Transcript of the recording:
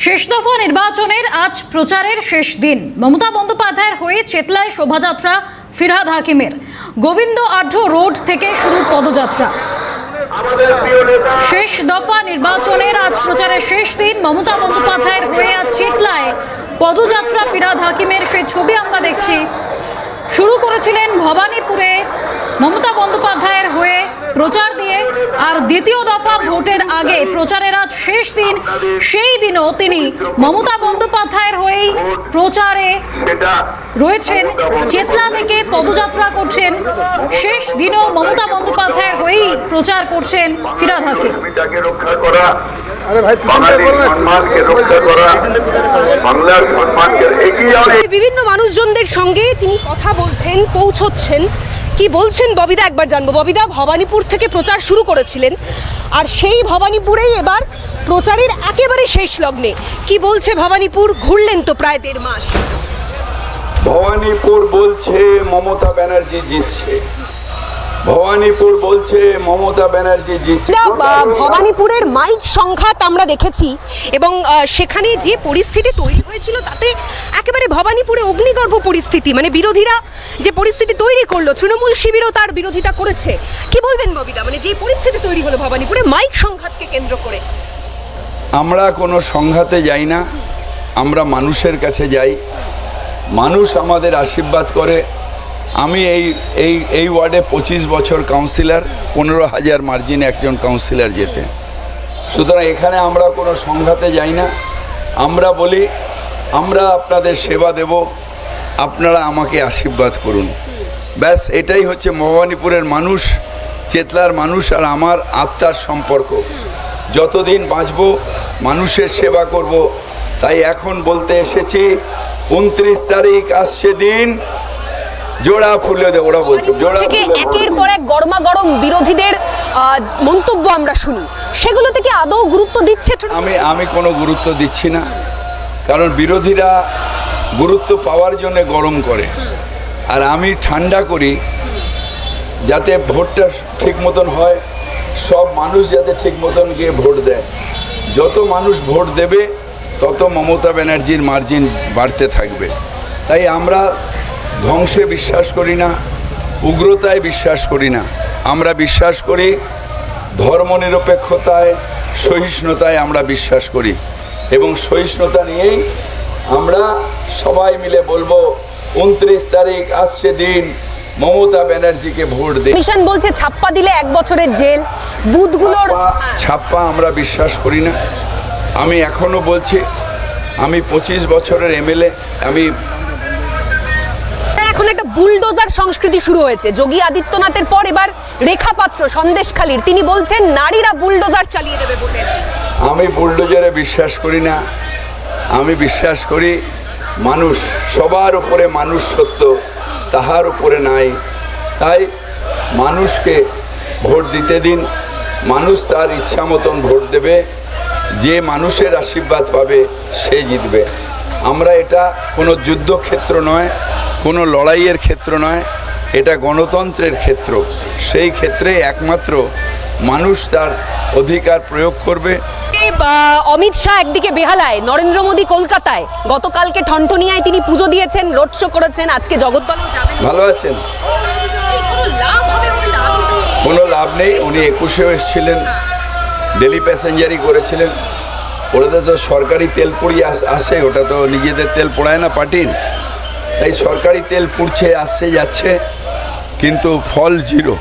শেষ দফা নির্বাচনের আজ প্রচারের শেষ দিন। মমতা বন্দ্যোপাধ্যায়ের হয়ে চেতলায় শোভাযাত্রা ফিরহাদ হাকিমের। গোবিন্দ আঢ্য রোড থেকে শুরু পদযাত্রা। শেষ দফা নির্বাচনের আজ প্রচারের শেষ দিন। মমতা বন্দ্যোপাধ্যায়ের হয়ে আজ চেতলায় পদযাত্রা ফিরহাদ হাকিমের, সেই ছবি আমরা দেখছি। শুরু করেছিলেন ভবানীপুরে মমতা বন্দ্যোপাধ্যায়ের হয়ে প্রচার দিয়ে, আর দ্বিতীয় দফা ভোটের আগে প্রচারের আজ শেষ দিন। সেই দিনও তিনি মমতা বন্দ্যোপাধ্যায়ের হয়েই প্রচারে রয়েছেন, চেতলা থেকে পদযাত্রা করছেন। শেষ দিনও মমতা বন্দ্যোপাধ্যায়ের হয়েই প্রচার করছেন ফিরহাদ হাকিম। বিভিন্ন মানুষজনদের সঙ্গে তিনি কথা বলছেন, পৌঁছচ্ছেন। কি বলছেন ববিদা একবার জানবো। ববিদা, ভবানীপুর থেকে প্রচার শুরু করেছিলেন, আর সেই ভবানীপুরেই এবার প্রচারের একেবারে শেষ লগ্নে। কি বলছে ভবানীপুর? ঘুরলেন তো প্রায় 1.5 মাস। ভবানীপুর বলছে মমতা ব্যানার্জি জিতছে। ভবানীপুর বলছে মমতা ব্যানার্জি জিতছে। ভবানীপুরের মাইক সংঘাত আমরা দেখেছি, এবং সেখানে যে পরিস্থিতি তৈরি হয়েছিল তাতে একেবারে ভবানীপুরে অগ্নিগর্ভ পরিস্থিতি, মানে বিরোধীরা যে পরিস্থিতি তৈরি করলো, তৃণমূল শিবিরও তার বিরোধিতা করেছে। কি বলবেন ববিদা, মানে যে পরিস্থিতি তৈরি হলো ভবানীপুরে মাইক সংঘাতকে কেন্দ্র করে? আমরা কোনো সংঘাতে যাই না, আমরা মানুষের কাছে যাই। মানুষ আমাদের আশীর্বাদ করে। আমি এই ওয়ার্ডে 25 বছর কাউন্সিলর, 15,000 মার্জিনে একজন কাউন্সিলর যেতে। সুতরাং এখানে আমরা কোনো সংঘাতে যাই না। আমরা বলি আমরা আপনাদের সেবা দেব, আপনারা আমাকে আশীর্বাদ করুন। ব্যাস, এটাই হচ্ছে ভবানীপুরের মানুষ, চেতলার মানুষ আর আমার আত্মার সম্পর্ক। যতদিন বাঁচব মানুষের সেবা করব। তাই এখন বলতে এসেছি, 29 তারিখ আসছে দিন, জোড়া ফুলে দেব। ওরা বলছে জোড়া থেকে একের পর এক গরমা গরম বিরোধীদের মন্তব্য আমরা শুনি, সেগুলো থেকে আদৌ গুরুত্ব দিচ্ছে? আমি কোনো গুরুত্ব দিচ্ছি না, কারণ বিরোধীরা গুরুত্ব পাওয়ার জন্য গরম করে, আর আমি ঠান্ডা করি যাতে ভোটটা ঠিক মতন হয়, সব মানুষ যাতে ঠিক মতন গিয়ে ভোট দেয়। যত মানুষ ভোট দেবে তত মমতা ব্যানার্জির মার্জিন বাড়তে থাকবে। তাই আমরা ধ্বংসে বিশ্বাস করি না, উগ্রতায় বিশ্বাস করি না। আমরা বিশ্বাস করি ধর্মনিরপেক্ষতায়, সহিষ্ণুতায় আমরা বিশ্বাস করি, এবং সহিষ্ণুতা নিয়েই আমরা সবাই মিলে বলবো 29 তারিখ আসছে দিন, মমতা ব্যানার্জিকে ভোট দিন। মিশন বলছে ছাপ্পা দিলে 1 বছরের জেল। বুথগুলোর ছাপ্পা আমরা বিশ্বাস করি না। আমি এখনো বলছি, আমি 25 বছরের এমএলএ। আমি এখন একটা বুলডোজার সংস্কৃতি শুরু হয়েছে। যোগী আদিত্যনাথের পর এবার রেখা পাত্র সন্দেশখালীর, তিনি বলছেন নারীরা বুলডোজার চালিয়ে দেবে ভোটে। আমি বুলডোজারে বিশ্বাস করি না। আমি বিশ্বাস করি মানুষ, সবার উপরে মানুষ সত্য, তাহার উপরে নাই। তাই মানুষকে ভোট দিতে দিন, মানুষ তার ইচ্ছা মতন ভোট দেবে। যে মানুষের আশীর্বাদ পাবে সে জিতবে। আমরা এটা কোনো যুদ্ধক্ষেত্র নয়, কোনো লড়াইয়ের ক্ষেত্র নয়, এটা গণতন্ত্রের ক্ষেত্র। সেই ক্ষেত্রে একমাত্র মানুষ তার অধিকার প্রয়োগ করবে। অমিত শাহ একদিকে বেহালায়, নরেন্দ্র মোদী কলকাতায়। গতকালকে ঠনঠনিয়ায় তিনি পুজো দিয়েছেন, রোড শো করেছেন, আজকে জগদ্দলে যাবেন। ভালো আছেন? কোনো লাভ নেই। উনি 21-এ এসেছিলেন, ডেলি প্যাসেঞ্জারই করেছিলেন। ওটাতে তো সরকারি তেল পুড়িয়ে আসে, ওটা তো নিজেদের তেল পোড়ায় না পার্টির। তাই সরকারি তেল পুড়ছে, আসছে, যাচ্ছে, কিন্তু ফল 0।